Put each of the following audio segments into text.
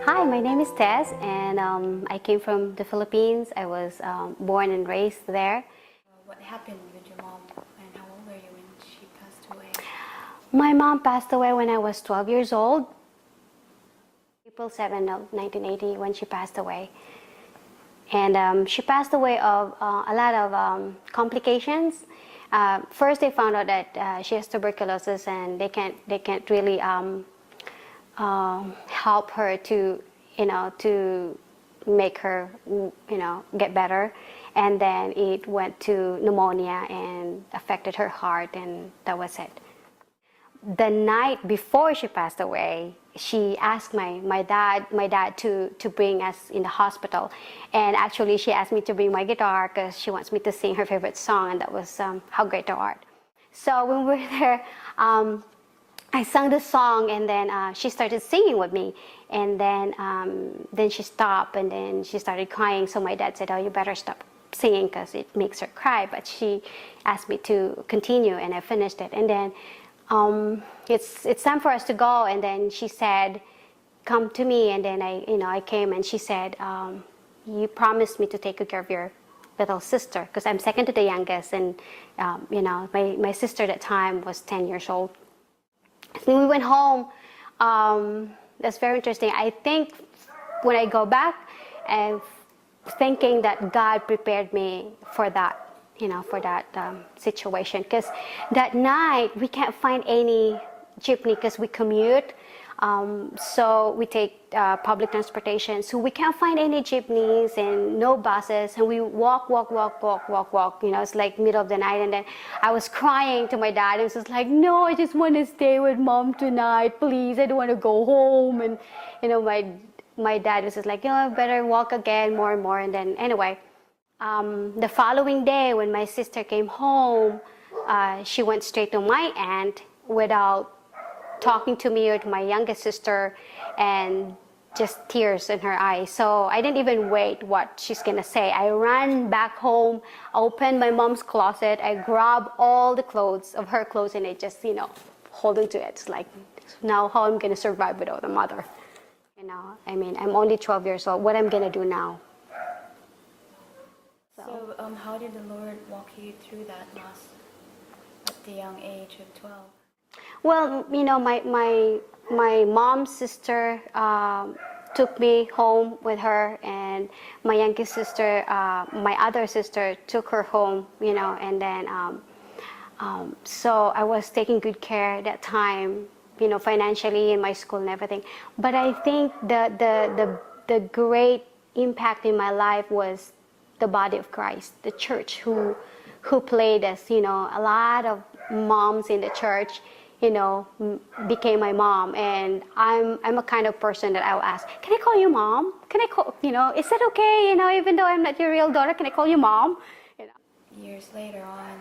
Hi, my name is Tess, and I came from the Philippines. I was born and raised there. What happened with your mom and how old were you when she passed away? My mom passed away when I was 12 years old, April 7th of 1980, when she passed away. And she passed away of a lot of complications. First, they found out that she has tuberculosis, and they can't really help her to to make her get better. And then it went to pneumonia and affected her heart, and that was it. The night before she passed away, she asked my dad to bring us in the hospital. And actually, she asked me to bring my guitar because she wants me to sing her favorite song, and that was How Great Thou Art. So when we were there, I sang the song, and then she started singing with me. And then she stopped, and then she started crying. So my dad said, "Oh, you better stop singing because it makes her cry." But she asked me to continue, and I finished it. And then it's time for us to go. And then she said, "Come to me." And then I came, and she said, "You promised me to take good care of your little sister," because I'm second to the youngest, and my sister at that time was 10 years old. So we went home. That's very interesting. I think when I go back and thinking that God prepared me for that, for that situation. Because that night we can't find any jeepney because we commute. So we take public transportation. So we can't find any jeepneys and no buses. And we walk. It's like middle of the night. And then I was crying to my dad. And was just like, "No, I just want to stay with mom tonight. Please, I don't want to go home." And, my dad was just like, "I better walk again more and more." And then anyway, the following day when my sister came home, she went straight to my aunt without talking to me or to my youngest sister, and just tears in her eyes. So I didn't even wait what she's gonna say. I ran back home, opened my mom's closet, I grabbed all the clothes of her clothes, and I just, holding to it. It's like, now how I'm gonna survive without a mother? I'm only 12 years old. What I'm gonna do now? So how did the Lord walk you through that loss at the young age of 12? Well, my mom's sister took me home with her, and my youngest sister, my other sister, took her home, and then so I was taking good care at that time, financially in my school and everything. But I think the great impact in my life was the body of Christ, the church, who played us. A lot of moms in the church became my mom. And I'm a kind of person that I will ask, "Can I call you mom? Can I call, is that okay? Even though I'm not your real daughter, can I call you mom?" Years later on,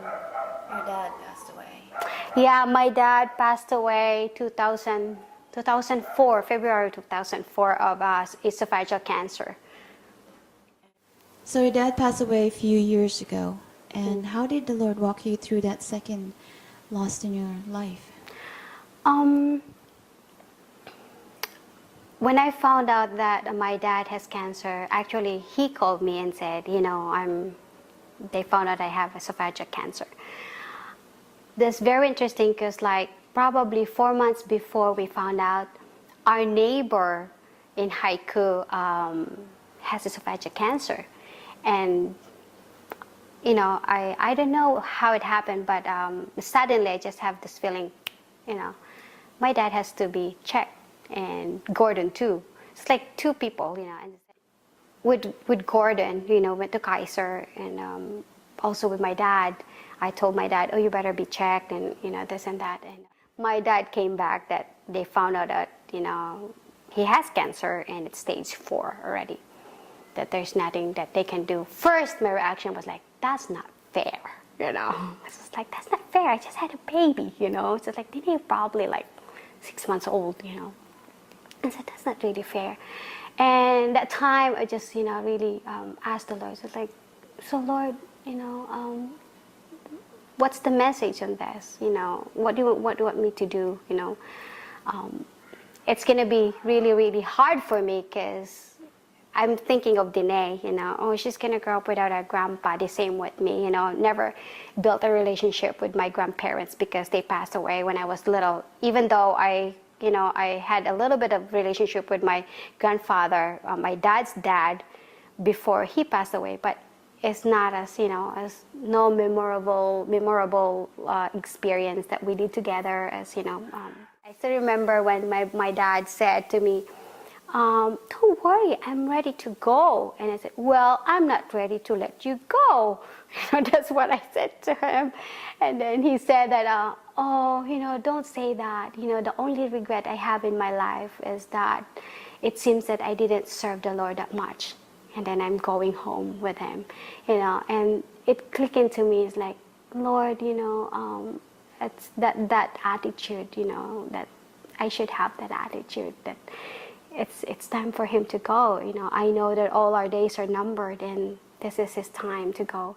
your dad passed away. Yeah, my dad passed away 2004, February 2004, of esophageal cancer. So your dad passed away a few years ago. And how did the Lord walk you through that second loss in your life? When I found out that my dad has cancer, actually he called me and said, they found out I have esophageal cancer. That's very interesting because probably 4 months before we found out, our neighbor in Haiku has esophageal cancer. And I don't know how it happened, but suddenly I just have this feeling, my dad has to be checked, and Gordon too. It's like two people, and with Gordon, went to Kaiser, and also with my dad, I told my dad, "Oh, you better be checked," and this and that. And my dad came back that they found out that he has cancer, and it's stage 4 already. That there's nothing that they can do. First, my reaction was like, "That's not fair," It's just like, "That's not fair. I just had a baby," It's just like, "You're probably 6 months old," I said, "That's not really fair." And that time, I just, really asked the Lord. So it's like, "So Lord, what's the message on this? What do you want me to do?" it's gonna be really, really hard for me because I'm thinking of Danae, oh, she's gonna grow up without her grandpa. The same with me, never built a relationship with my grandparents because they passed away when I was little. Even though I had a little bit of relationship with my grandfather, my dad's dad, before he passed away, but it's not as as no memorable experience that we did together as I still remember when my dad said to me, don't worry, I'm ready to go. And I said, well, I'm not ready to let you go. That's what I said to him. And then he said that, don't say that. The only regret I have in my life is that it seems that I didn't serve the Lord that much. And then I'm going home with him, and it clicked into me. It's like, Lord, it's that attitude, that I should have that attitude that it's time for him to go. I know that all our days are numbered and this is his time to go.